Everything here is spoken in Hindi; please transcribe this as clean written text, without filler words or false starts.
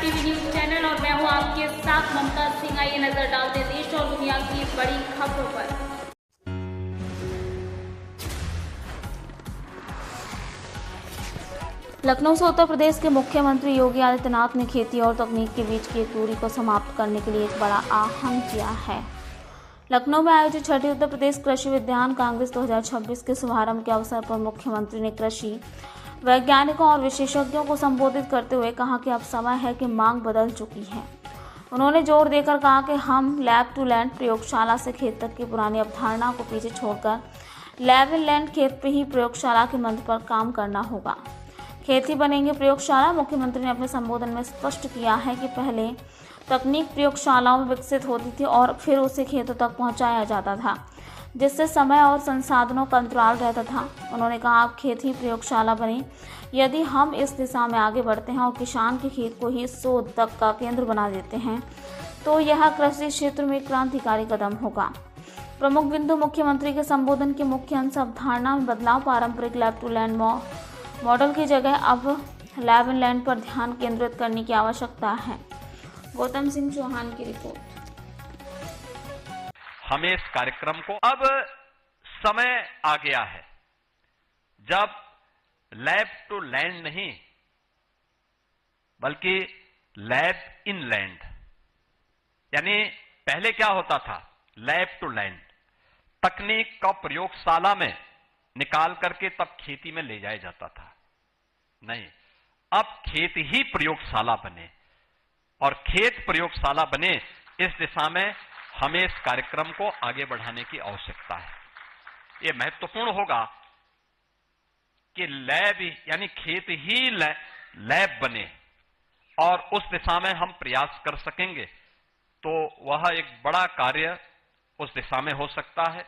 टीवी न्यूज चैनल और मैं हूं आपके साथ ममता सिंह। आइए नजर डालते हैं देश और दुनिया की बड़ी खबरों पर। लखनऊ से उत्तर प्रदेश के मुख्यमंत्री योगी आदित्यनाथ ने खेती और तकनीक के बीच की दूरी को समाप्त करने के लिए एक बड़ा आह्वान किया है। लखनऊ में आयोजित छठी उत्तर प्रदेश कृषि विज्ञान कांग्रेस 2026 के शुभारंभ के अवसर पर मुख्यमंत्री ने कृषि वैज्ञानिकों और विशेषज्ञों को संबोधित करते हुए कहा कि अब समय है कि मांग बदल चुकी है। उन्होंने जोर देकर कहा कि हम लैब टू लैंड प्रयोगशाला से खेत तक की पुरानी अवधारणा को पीछे छोड़कर लैब इन लैंड खेत पे ही प्रयोगशाला के मंत्र पर काम करना होगा। खेत ही बनेंगे प्रयोगशाला। मुख्यमंत्री ने अपने संबोधन में स्पष्ट किया है कि पहले तकनीक प्रयोगशालाओं में विकसित होती थी और फिर उसे खेतों तक पहुंचाया जाता था, जिससे समय और संसाधनों का अंतराल रहता था। उन्होंने कहा अब खेत ही प्रयोगशाला बने। यदि हम इस दिशा में आगे बढ़ते हैं और किसान के खेत को ही शोध तक का केंद्र बना देते हैं तो यह कृषि क्षेत्र में क्रांतिकारी कदम होगा। प्रमुख बिंदु मुख्यमंत्री के संबोधन के मुख्य अंश अवधारणा में बदलाव, पारंपरिक लैब टू लैंड मॉडल की जगह अब लैब इन लैंड पर ध्यान केंद्रित करने की आवश्यकता है। गौतम सिंह चौहान की रिपोर्ट। हमें इस कार्यक्रम को अब समय आ गया है जब लैब टू लैंड नहीं बल्कि लैब इन लैंड, यानी पहले क्या होता था, लैब टू लैंड तकनीक का प्रयोगशाला में निकाल करके तब खेती में ले जाया जाता था। नहीं, अब खेत ही प्रयोगशाला बने और खेत प्रयोगशाला बने, इस दिशा में हमें इस कार्यक्रम को आगे बढ़ाने की आवश्यकता है। यह महत्वपूर्ण होगा कि लैब यानी खेत ही लैब बने और उस दिशा में हम प्रयास कर सकेंगे तो वह एक बड़ा कार्य उस दिशा में हो सकता है।